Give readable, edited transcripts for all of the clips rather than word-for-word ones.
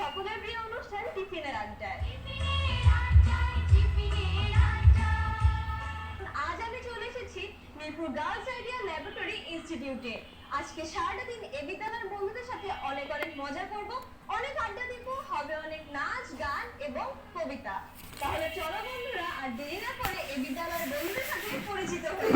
সকলের প্রিয় অনুষ্ঠান টিফিনের আড্ডায়। আজ আমি চলে এসেছি মিরপুর গার্লস আইডিয়া ল্যাবরেটরি ইনস্টিটিউটে। আজকে সারাটা দিন এ বিদ্যালয়ের বন্ধুদের সাথে অনেক মজা করব, অনেক আড্ডা দিব, হবে অনেক নাচ গান এবং কবিতা। তাহলে চলো বন্ধুরা, আর দেরি না করে এ বিদ্যালয়ের বন্ধুদের সাথে পরিচিত হই।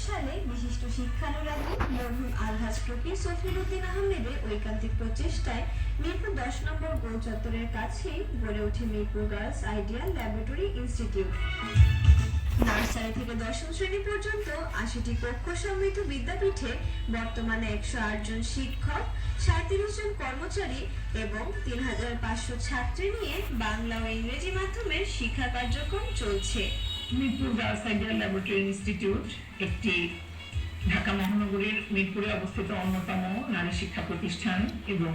সালে বিশিষ্ট শিক্ষানুরাগী মরহুম আলহাজ ফকির সফিউদ্দিন আহমেদের ঐকান্তিক প্রচেষ্টায় মিরপুর 10 নম্বর গোল চত্বরের কাছেই গড়ে ওঠে Mirpur girls idea laboratory institute. Nursery থেকে দশম শ্রেণী পর্যন্ত 80টি কক্ষ সমৃদ্ধ বিদ্যাপীঠে বর্তমানে 108 জন শিক্ষক, 37 জন কর্মচারী এবং 3500 ছাত্রী নিয়ে বাংলা ও ইংরেজি মাধ্যমের শিক্ষা কার্যক্রম চলছে। Mirpur girls idea laboratory institute একটি ঢাকা মহানগরীর মিরপুরে অবস্থিত অন্যতম নারী শিক্ষা প্রতিষ্ঠান এবং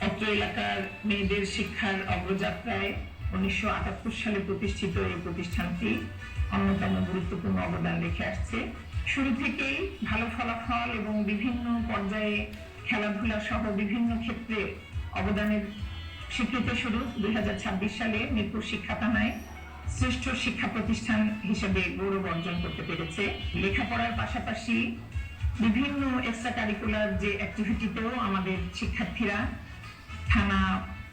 অত্র এলাকার মেয়েদের শিক্ষার অগ্রযাত্রায় 1978 সালে প্রতিষ্ঠিত এই প্রতিষ্ঠানটি অন্যতম গুরুত্বপূর্ণ অবদান রেখে আসছে। শুরু থেকেই ভালো ফলাফল এবং বিভিন্ন পর্যায়ে খেলাধুলা সহ বিভিন্ন ক্ষেত্রে অবদানের স্বীকৃতি স্বরূপ 2026 সালে মিরপুর শিক্ষা থানায় শ্রেষ্ঠ শিক্ষা প্রতিষ্ঠান হিসেবে গৌরব অর্জন করতে পেরেছে। লেখাপড়ার পাশাপাশি বিভিন্ন এক্সট্রা কারিকুলার যে অ্যাক্টিভিটিতেও আমাদের শিক্ষার্থীরা থানা,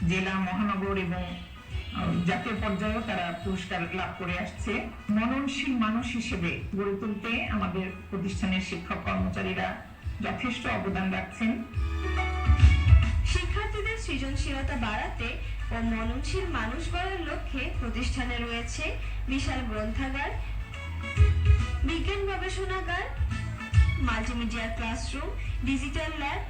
জেলা, মহানগর এবং জাতীয় পর্যায়েও তারা পুরস্কার লাভ করে আসছে। মননশীল মানুষ হিসেবে গড়ে তুলতে আমাদের প্রতিষ্ঠানের শিক্ষক কর্মচারীরা যথেষ্ট অবদান রাখছেন। শিক্ষার্থীদের সৃজনশীলতা বাড়াতে ও মননশীল মানুষ গড়ার লক্ষ্যে প্রতিষ্ঠানে রয়েছে বিশাল গ্রন্থাগার, বিজ্ঞান গবেষণাগার, মাল্টিমিডিয়া ক্লাসরুম, ডিজিটাল ল্যাব,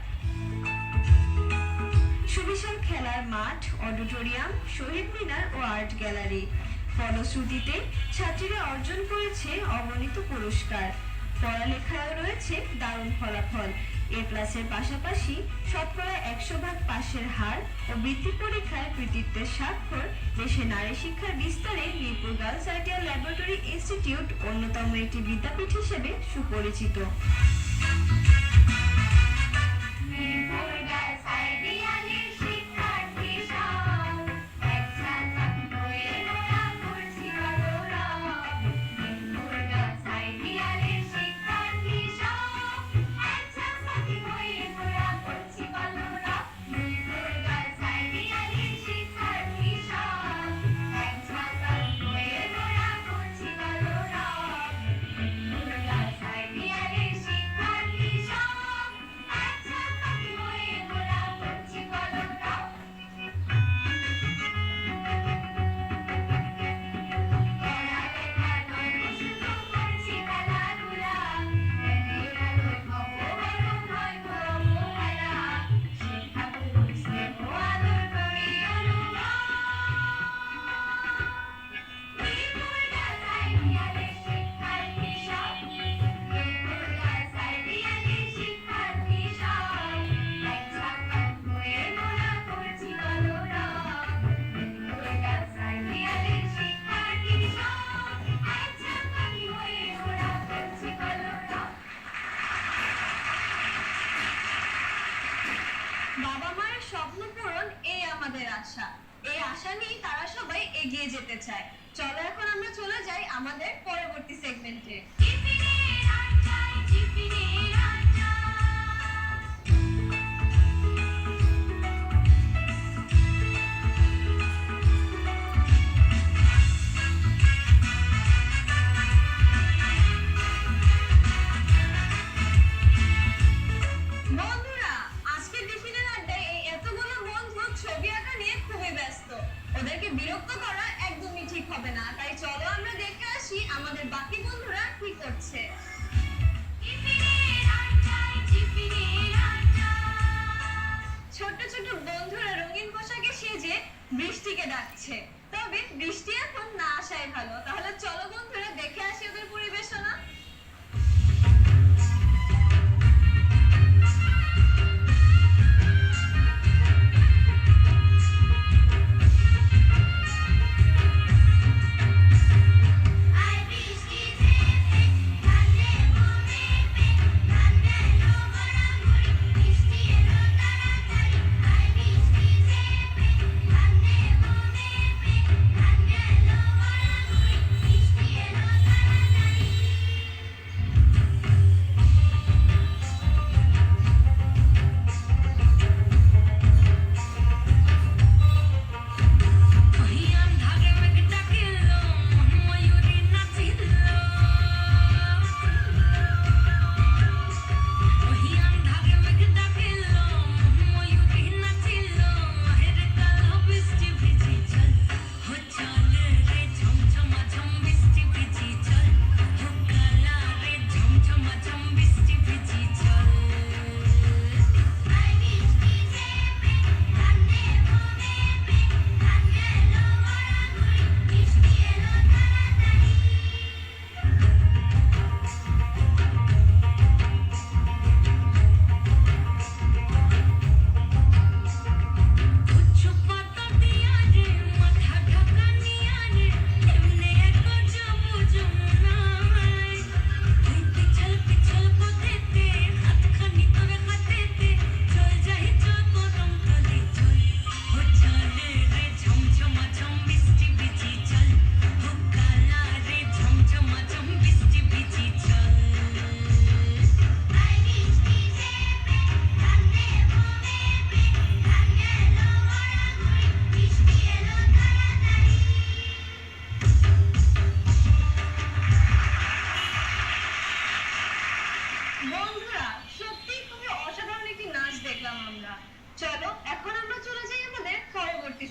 সুবিশাল খেলার মাঠ, অডিটোরিয়াম, শহীদ মিনার ও আর্ট গ্যালারি। ফলশ্রুতিতে ছাত্রীরা অর্জন করেছে অগণিত পুরস্কার। পড়ালেখায় রয়েছে দারুণ ফলাফল। A+-এর পাশাপাশি শতকরা 100% পাশের হার ও বৃত্তি পরীক্ষায় কৃতিত্বের স্বাক্ষর দেশে নারী শিক্ষার বিস্তারে Mirpur girls idea laboratory institute অন্যতম একটি বিদ্যাপীঠ হিসেবে সুপরিচিত। বাবা মায়ের স্বপ্ন পূরণ, এই আমাদের আশা। এই আশা নিয়ে তারা সবাই এগিয়ে যেতে চায়। চলো এখন আমরা চলে যাই আমাদের পরবর্তী সেগমেন্টে। ওদেরকে বিরক্ত করা একদমই ঠিক হবে না, তাই চলো আমরা দেখে আসি আমাদের বাকি বন্ধুরা কি করছে। ছোট ছোট বন্ধুরা রঙিন পোশাকে সেজে বৃষ্টিকে ডাকছে, তবে বৃষ্টি এখন না আসাই ভালো। তাহলে চলো বন্ধুরা দেখে আসি ওদের পরিবেশনা।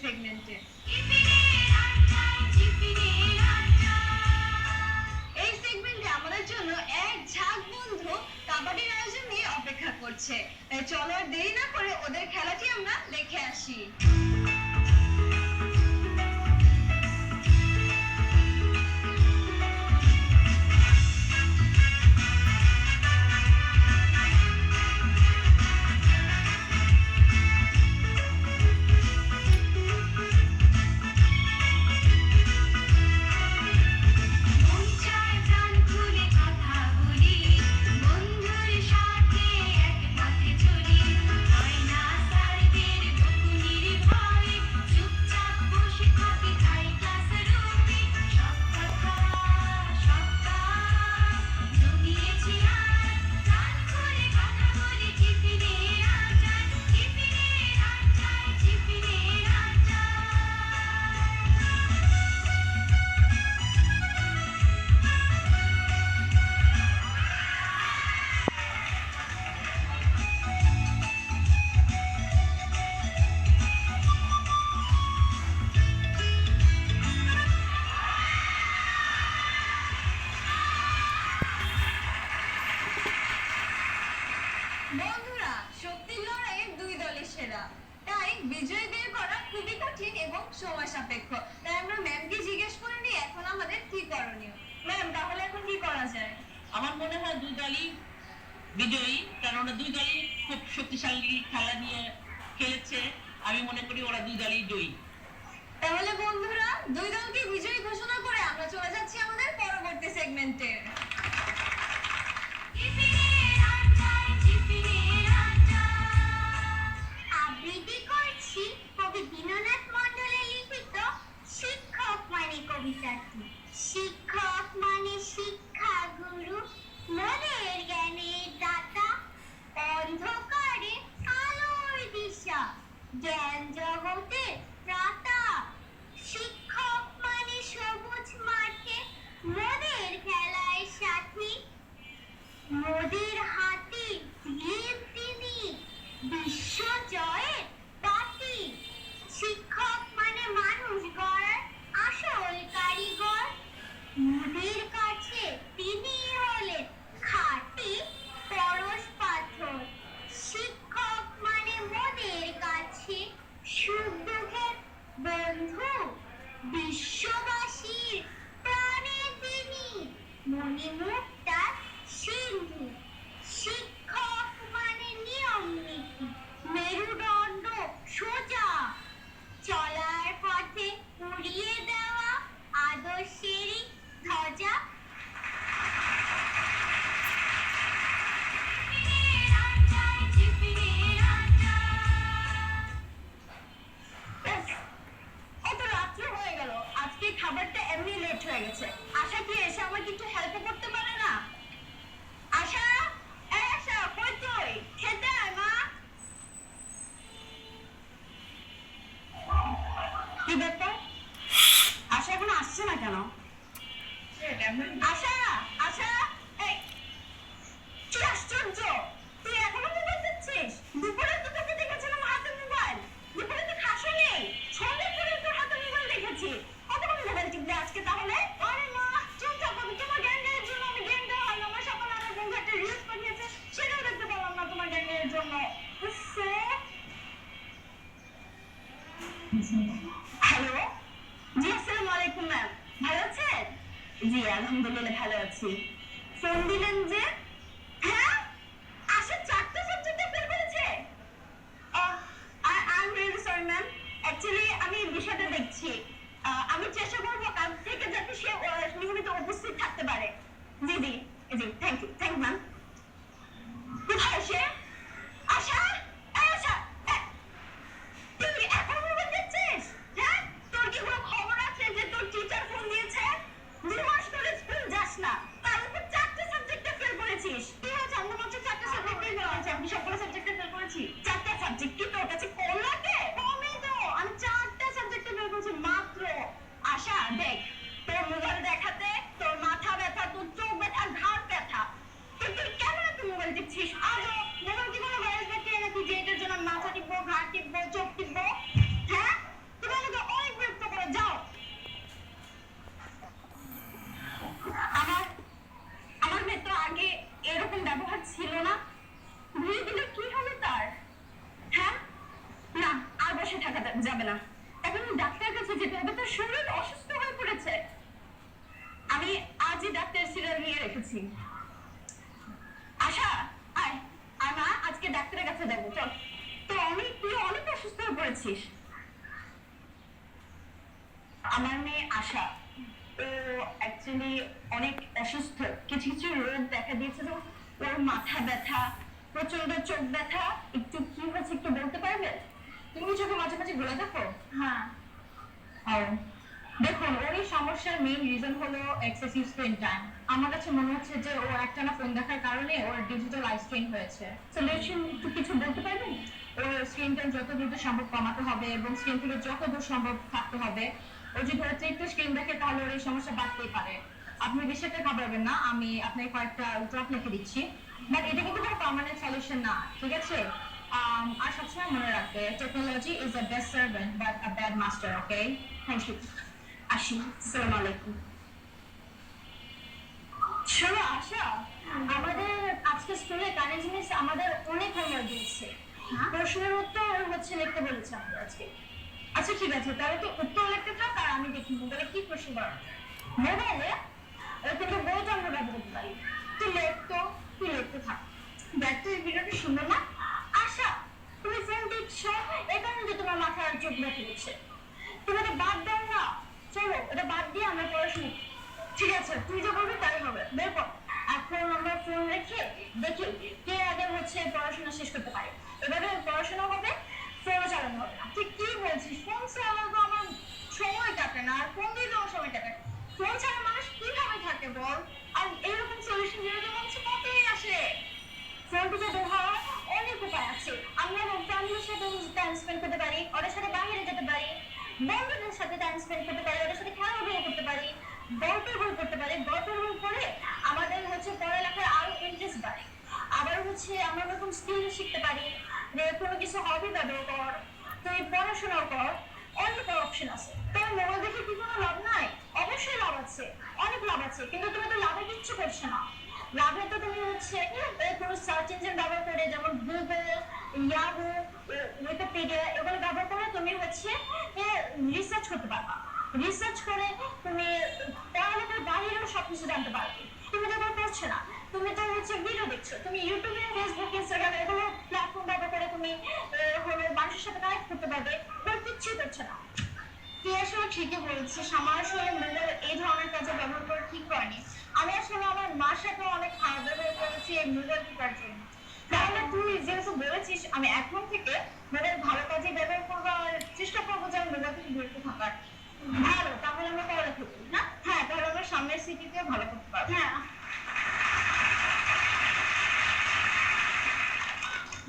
সেগমেন্টে। এই সেগমেন্টে আমাদের জন্য এক ঝাঁক বন্ধু কাবাডির আয়োজন নিয়ে অপেক্ষা করছে, তাই চলো আর দেরি না করে ওদের খেলাটি আমরা দেখে আসি। বন্ধুরা, শক্তির লড়াইয়ে দুই দলই সেরা, তাই বিজয় বের করা খুবই কঠিন এবং সময় সাপেক্ষ। তাই আমরা ম্যামকে জিজ্ঞেস করে নিই এখন আমাদের কি করণীয়। ম্যাম, তাহলে এখন কি করা যায়? আমার মনে হয় দুই দলই বিজয়ী, কারণ ওরা দুই দলই খুব শক্তিশালী খেলা নিয়ে খেলেছে। আমি মনে করি ওরা দুই দলই জয়ী। তাহলে বন্ধুরা, দুই দলকে বিজয়ী ঘোষণা করে আমরা চলে যাচ্ছি আমাদের পরবর্তী সেগমেন্টে। আবৃত্তি করছি কবি দীননাথ মণ্ডলের লিখিত শিক্ষক মানে কবিতাটি। শিক্ষক মানে শিক্ষা গুরু, মনের জ্ঞানের দাতা, অন্ধকারে আলোর দিশা, জ্ঞান জগতে ত্রাতা। শিক্ষক মানে সবুজ মাঠে মোদের খেলায় সাথী, মোদের হাতে তীর তিনি, বিশ্ব জয়ের বাতি। শিক্ষক মানে মানুষ গড়ার আসল কারিগর, মোদের কাছে তিনি হলেন খাঁটি পরশ পাথর। শিক্ষক মানে মোদের কাছে সুখ দুঃখের বন্ধু, বিশ্ববাসীর প্রাণের তিনি, মণিমুক্তার সিন্ধু। শিক্ষক মানে নিয়ম নীতি, মেরুদণ্ড সোজা, চলার পথে উড়িয়ে দেওয়া আদর্শেরই ধ্বজা। কত রাত্রি হয়ে গেল, আজকে খাবারটা এমনি লেট হয়ে গেছে। আশা কি এসে আমাকে একটু হেল্প করতে পারে না? আশা, এই আশা, কই তুই? খেতে আয় মা। কি ব্যাপার, আশা এখনো আসছে না কেন? আশা, আশা, এই কি আশ্চর্য, তুই এখনো মোবাইল দেখছিস? দুপুরে তো তোকে দেখেছিলাম হাতে মোবাইল, দুপুরে তো খাসো নেই, সন্ধ্যে করে তোর হাতে মোবাইল দেখেছি। কতক্ষণ মোবাইল টিপলে আজকে তাহলে? আরে মা, চুপ থাকো, তোমার গ্যাংয়ের জন্য আমি গ্যাংটা হলাম। আমার সকালে আমার বন্ধু একটা রিলস পাঠিয়েছে, সেটাও দেখতে পারলাম না তোমার গ্যাংয়ের জন্য। হ্যালো, জি আসসালামু আলাইকুম ম্যাম, ভালো আছেন? জি আলহামদুলিল্লাহ ভালো আছি। ফোন দিলেন যে? হ্যাঁ, আশা 4টা সাবজেক্টে ফেল করেছে। I am really sorry ma'am, actually আমি বিষয়টা দেখছি। আমি চেষ্টা করবো কাল থেকে যাতে সে নিয়মিত উপস্থিত থাকতে পারে। জি জি জি, থ্যাংক ইউ ম্যাম। কোথায় সে? আশা, এই আশা, তুই এখন মোবাইল দেখছিস? হ্যাঁ, তোর কি কোনো খবর আছে যে তোর টিচার ফোন দিয়েছে? 2 মাস ধরে স্কুল যাস না, তার উপর 4টা সাবজেক্টে ফেল করেছিস। যাবে না, এখন ডাক্তারের কাছে যেতে হবে, তোর শরীর অসুস্থ হয়ে পড়েছে। আমি আজই ডাক্তার সিরিয়াল নিয়ে রেখেছি। আশা আয়, আমরা আজকে ডাক্তারের কাছে যাবো, চল। তো তুই অনেক অসুস্থ হয়ে পড়েছিস। আমার মেয়ে আশা, ও অ্যাকচুয়ালি অনেক অসুস্থ, কিছু কিছু রোগ দেখা দিয়েছে। তো ওর মাথা ব্যথা, প্রচন্ড চোখ ব্যথা। একটু কি হচ্ছে একটু বলতে পারবে? তুমি চোখে মাঝে মাঝে ঘুরে দেখো? হ্যাঁ। দেখুন, ওর এই সমস্যার মেইন রিজন হলো এক্সেসিভ স্ক্রিন টাইম। আমার কাছে মনে হচ্ছে যে ও একটানা ফোন দেখার কারণে ওর ডিজিটাল আই স্ট্রেন হয়েছে। সলিউশন একটু কিছু বলতে পারবেন? ওর স্ক্রিন টাইম যত দ্রুত সম্ভব কমাতে হবে এবং স্ক্রিন থেকে যত দূর সম্ভব থাকতে হবে। ও যদি অতিরিক্ত স্ক্রিন দেখে তাহলে ওর এই সমস্যা বাড়তেই পারে। আপনি বিষয়টা ঘাবড়াবেন না, আমি আপনাকে কয়েকটা ড্রপ লিখে দিচ্ছি, বাট এটা কিন্তু কোনো পার্মানেন্ট সলিউশন না, ঠিক আছে? আর সবসময় মনে রাখবে, technology is a best servant but a bad master. Okay, thank you. আসি, আসসালামু আলাইকুম। শোনো আশা, আমাদের আজকে স্কুলে কারেন্ট মিস আমাদের অনেক হোমওয়ার্ক দিয়েছে। প্রশ্নের উত্তর হচ্ছে লিখতে বলেছে আমাদের আজকে। আচ্ছা ঠিক আছে, তাহলে তো উত্তর লিখতে থাক আর আমি দেখি মোবাইলে কি প্রশ্ন করা যায়। মোবাইলে কিন্তু বইটা আমরা ব্যবহার করতে পারি। তুই লিখতে থাক। দেখ তো এই ভিডিওটা সুন্দর না? আশা, তুমি ফোন দিচ্ছ এই কারণে যে তোমার মাথা আর চোখ ব্যথা দিচ্ছে। তুমি এটা বাদ দাও না, চলো এটা বাদ দিয়ে আমরা পড়াশোনা। ঠিক আছে, তুই যা বলবি তাই হবে, বের কর। এখন আমরা ফোন রেখে দেখি কে আগে হচ্ছে পড়াশোনা শেষ করতে পারে। এভাবে পড়াশোনা হবে, ফোন চালানো হবে না। তুই কি বলছিস? ফোন চালানো তো আমার সময় কাটে না, আর ফোন দিয়ে তোমার সময় কাটে। ফোন ছাড়া মানুষ কিভাবে থাকে বল? আর এরকম সলিউশন যেটা মানুষ কতই আসে। ফোন থেকে বের হওয়ার অনেক উপায় আছে। আমরা ফ্যামিলির সাথে টাইম স্পেন্ড করতে পারি, ওদের সাথে বাইরে যেতে পারি, বন্ধুদের সাথে টাইম স্পেন্ড করতে পারি, ওদের সাথে খেলাধুলা করতে পারি, গল্পের বই করতে পারি। গল্পের বই পড়ে আমাদের হচ্ছে পড়ালেখার আরো ইন্টারেস্ট বাড়ে। আবার হচ্ছে আমরা নতুন স্কিল শিখতে পারি, যে কোনো কিছু হবি ব্যবহার কর, তুই পড়াশোনাও কর, অনেক অপশন আছে। তোর মোবাইল দেখে কি কোনো লাভ নাই? অবশ্যই লাভ আছে, অনেক লাভ আছে, কিন্তু তুমি তো লাভে কিচ্ছু করছো না। লাভে তো তুমি হচ্ছে কোনো সার্চ ইঞ্জিন ব্যবহার করে, যেমন গুগল, ইয়াহু, উইকিপিডিয়া, এগুলো ব্যবহার করে তুমি হচ্ছে রিসার্চ করতে পারবা। রিসার্চ করে তুমি পড়ালেখার বাইরেও সবকিছু জানতে পারবে। তুমি তো করছো না, তুমি তো হচ্ছে ভিডিও দেখছো। তুমি ইউটিউবে, ফেসবুক, ইনস্টাগ্রাম এগুলো প্ল্যাটফর্ম ব্যবহার করে তুমি হলো মানুষের সাথে কানেক্ট করতে পারবে, এগুলো কিচ্ছুই করছো না। তুই আসলে ঠিকই বলছিস, আমার আসলে মোবাইল এই ধরনের কাজে ব্যবহার করে ঠিক করেনি। আমি আসলে আমার মার সাথে অনেক খারাপ ব্যবহার করেছি এই মোবাইল টিপার জন্য। তাহলে তুই যেহেতু বলেছিস, আমি এখন থেকে মোবাইল ভালো কাজে ব্যবহার করবো আর চেষ্টা করবো যে আমি মোবাইল থেকে বিরত থাকার। ভালো, তাহলে আমরা পড়ালেখা করি না? হ্যাঁ, তাহলে আমরা সামনের সিটিতে ভালো করতে পারবো। হ্যাঁ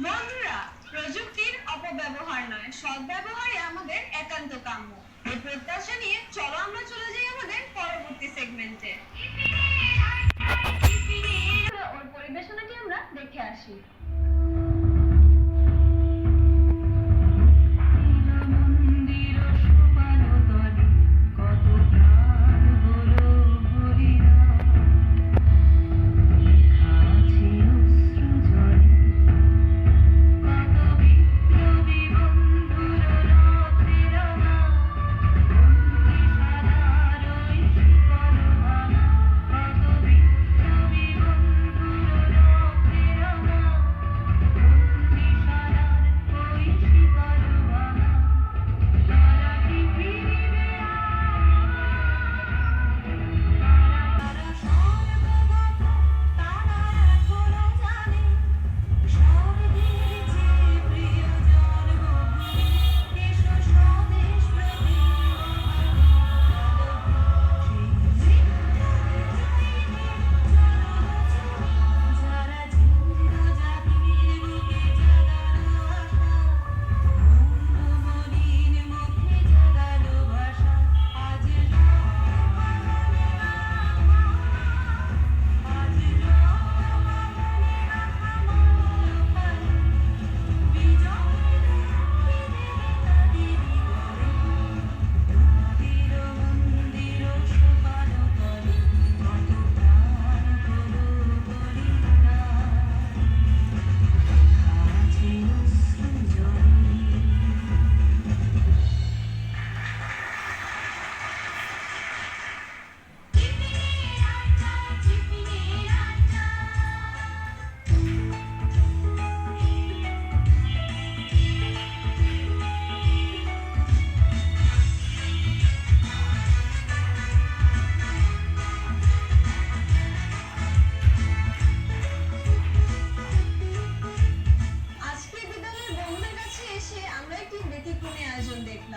বন্ধুরা, প্রযুক্তির অপব্যবহার নয়, সদ্ব্যবহারই আমাদের একান্ত কাম্য। এই প্রত্যাশা নিয়ে চলো আমরা চলে যাই আমাদের পরবর্তী সেগমেন্টে। ওর পরিবেশনাটি আমরা দেখে আসি।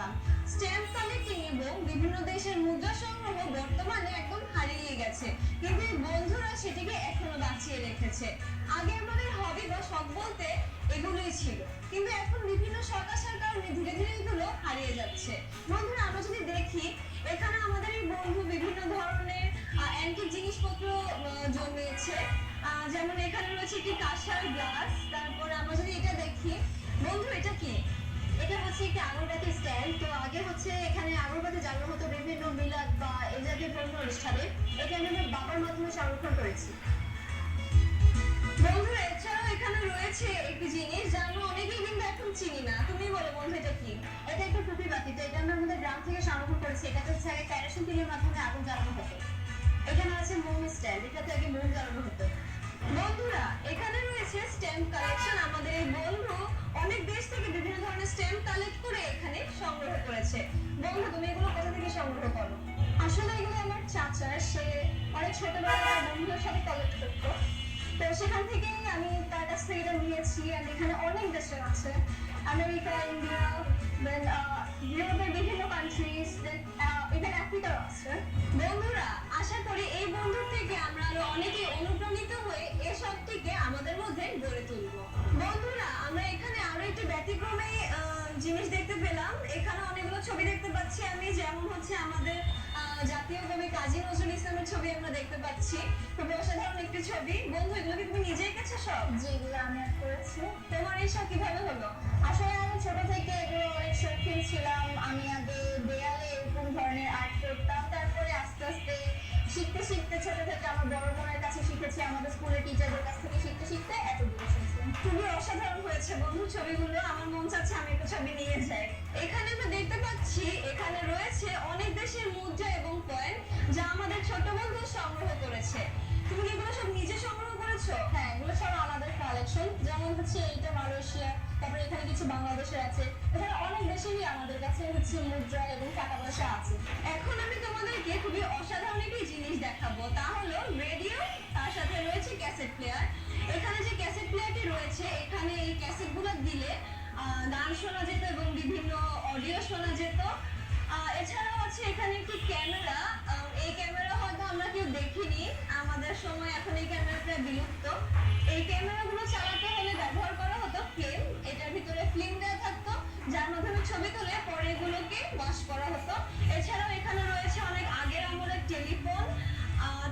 পেলাম। স্ট্যাম্প কালেক্টিং এবং বিভিন্ন দেশের মুদ্রা সংগ্রহ বর্তমানে একদম হারিয়ে গেছে, কিন্তু এই বন্ধুরা সেটিকে এখনো বাঁচিয়ে রেখেছে। আগে আমাদের হবি বা শখ বলতে এগুলোই ছিল, কিন্তু এখন বিভিন্ন শখ আসার কারণে ধীরে ধীরে এগুলো হারিয়ে যাচ্ছে। বন্ধুরা, আমরা যদি দেখি এখানে আমাদের এই বন্ধু বিভিন্ন ধরনের অ্যান্টিক জিনিসপত্র জমিয়েছে। যেমন এখানে রয়েছে একটি কাঁসার গ্লাস। তারপরে আমরা যদি এটা দেখি, বন্ধু এটা কি? এটা হচ্ছে একটি আগরবাতি স্ট্যান্ড। তো আগে হচ্ছে এখানে আগরবাতি জ্বালানো হতো বিভিন্ন মিলাদ বা এই জাতীয় ধর্মীয় অনুষ্ঠানে। এটা আমি আমার বাবার মাধ্যমে সংরক্ষণ করেছি। বন্ধুরা, এছাড়াও এখানে রয়েছে একটি জিনিস যা আমরা অনেকেই কিন্তু এখন চিনি না। তুমি বলো বন্ধু এটা কি? এটা একটা টুপি বাতি। তো এটা আমরা আমাদের গ্রাম থেকে সংরক্ষণ করেছি। এটাতে হচ্ছে আগে কেরোসিন তেলের মাধ্যমে আগুন জ্বালানো হতো। এখানে আছে মোম স্ট্যান্ড, এটাতে আগে মোম জ্বালানো হতো। বন্ধুরা, এখানে রয়েছে স্ট্যাম্প কালেকশন। আমাদের এই বন্ধু অনেক দেশ থেকে বিভিন্ন ধরনের স্ট্যাম্প কালেক্ট করে এখানে সংগ্রহ করেছে। বন্ধু, তুমি এগুলো কোথা থেকে সংগ্রহ করো? আসলে এগুলো আমার চাচা, সে অনেক ছোটবেলায় তার বন্ধুদের সাথে কালেক্ট করতো। তো সেখান থেকে আমি তার কাছ থেকে এটা নিয়েছি। আর এখানে অনেক দেশের আছে, আমেরিকা, ইন্ডিয়া, দেন ইউরোপের বিভিন্ন কান্ট্রিজ, দেন ইভেন আফ্রিকার আছে। বন্ধুরা, আশা করি এই বন্ধুর থেকে আমরা আরো অনেকে অনুপ্রাণিত হয়ে এই শখটিকে আমাদের মধ্যে গড়ে তুলবো। বন্ধুরা, আমরা এখানে আরো একটি ব্যতিক্রমী জিনিস দেখতে পেলাম। এখানে অনেকগুলো ছবি দেখতে পাচ্ছি আমি, যেমন হচ্ছে আমাদের জাতীয় কবি কাজী নজরুল ইসলামের ছবি আমরা দেখতে পাচ্ছি। খুবই অসাধারণ একটি ছবি। বন্ধু, এগুলো কি তুমি নিজে এঁকেছো সব? জি, এগুলো আমি আর্ট করেছি। তোমার এই শখ কিভাবে হলো? আসলে আমি ছোট থেকে এগুলো অনেক শৌখিন ছিলাম। আমি আগে দেয়ালে এরকম ধরনের আর্ট করতাম, তারপরে আস্তে আস্তে শিখতে শিখতে ছোট থেকে আমার বড় বোনের কাছে শিখেছি, আমাদের স্কুলের টিচারদের কাছ থেকে শিখতে শিখতে এত দূর এসেছি। খুবই অসাধারণ হয়েছে বন্ধু ছবিগুলো। আমার মন চাচ্ছে আমি একটা ছবি নিয়ে যাই। এখানে আমরা দেখতে পাচ্ছি এখানে রয়েছে অনেক দেশের মুদ্রা এবং কয়েন, যা আমাদের ছোট বন্ধু সংগ্রহ করেছে। তুমি কি এগুলো সব নিজে সংগ্রহ করেছো? হ্যাঁ, এগুলো সব আমাদের কালেকশন। যেমন হচ্ছে এইটা মালয়েশিয়া, তারপরে এখানে কিছু বাংলাদেশের আছে। এখানে অনেক দেশেরই আমাদের কাছে হচ্ছে মুদ্রা এবং টাকা পয়সা আছে। এখন আমি তোমাদেরকে খুবই অসাধারণ একটি জিনিস দেখাবো, তা হলো রেডিও, তার সাথে রয়েছে ক্যাসেট প্লেয়ার। এখানে যে ক্যাসেট প্লেয়ারটি রয়েছে, এখানে এই ক্যাসেটগুলো দিলে গান শোনা যেত এবং বিভিন্ন অডিও শোনা যেত। এছাড়াও আছে এখানে একটি ক্যামেরা। এই ক্যামেরা হয়তো আমরা কেউ দেখিনি, আমাদের সময় এখন এই ক্যামেরাটা বিলুপ্ত। এই ক্যামেরাগুলো চালাতে হলে ব্যবহার করা হতো ফিল্ম। এটার ভিতরে ফিল্ম দেওয়া থাকতো, যার মাধ্যমে ছবি তুলে পরে এগুলোকে ওয়াশ করা হতো। এছাড়াও এখানে রয়েছে অনেক আগের আমলের টেলিফোন।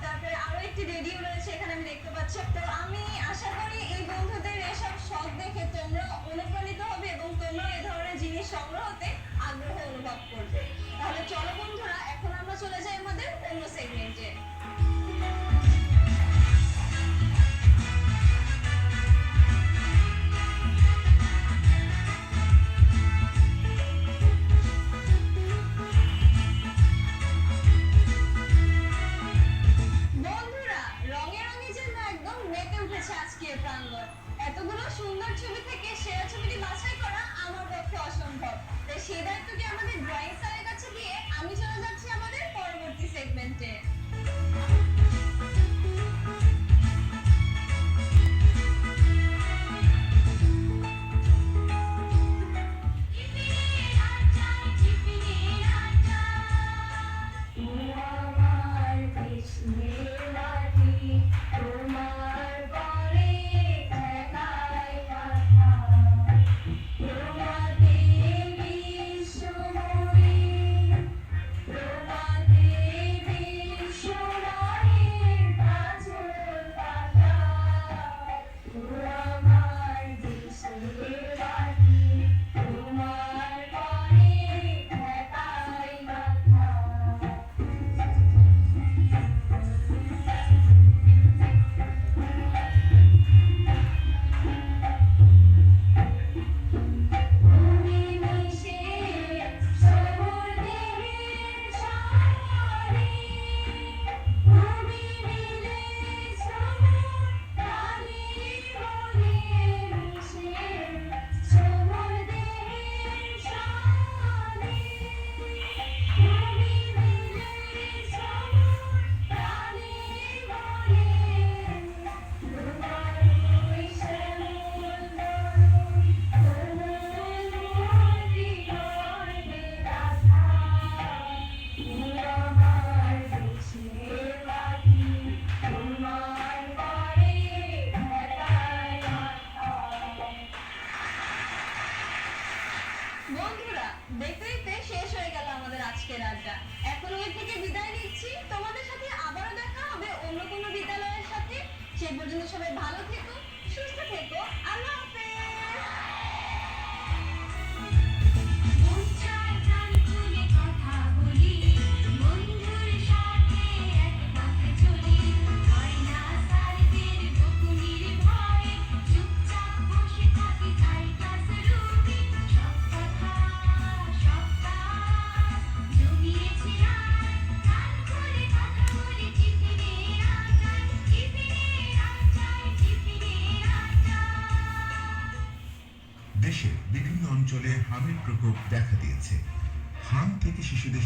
তারপরে আরো একটি রেডিও রয়েছে এখানে আমি দেখতে পাচ্ছি। তো আমি আশা করি এই বন্ধুদের এসব শখ দেখে তোমরা অনুপ্রাণিত হবে এবং তোমরা এই ধরনের জিনিস সংগ্রহতে আগ্রহ অনুভব করবে। তাহলে চলো বন্ধুরা, এখন আমরা চলে যাই আমাদের অন্য সেগমেন্টে। বন্ধুরা, রঙে রঙে যেন একদম মেতে উঠেছে আজকের প্রাঙ্গণ। এতগুলো সুন্দর ছবি থেকে সেরা ছবিটি বাছাই করা আমার পক্ষে অসম্ভব। তাই বন্ধুরা, দেখতে দেখতে শেষ হয়ে গেল আমাদের আজকের আড্ডা। এখন ওই থেকে বিদায় নিচ্ছি। তোমাদের সাথে আবারও দেখা হবে অন্য কোনো বিদ্যালয়ের সাথে। সেই পর্যন্ত সবাই ভালো থেকো, সুস্থ থেকো। আল্লাহ হাফেজ। দেশের বিভিন্ন অঞ্চলে হামের প্রকোপ দেখা দিয়েছে। হাম থেকে শিশুদের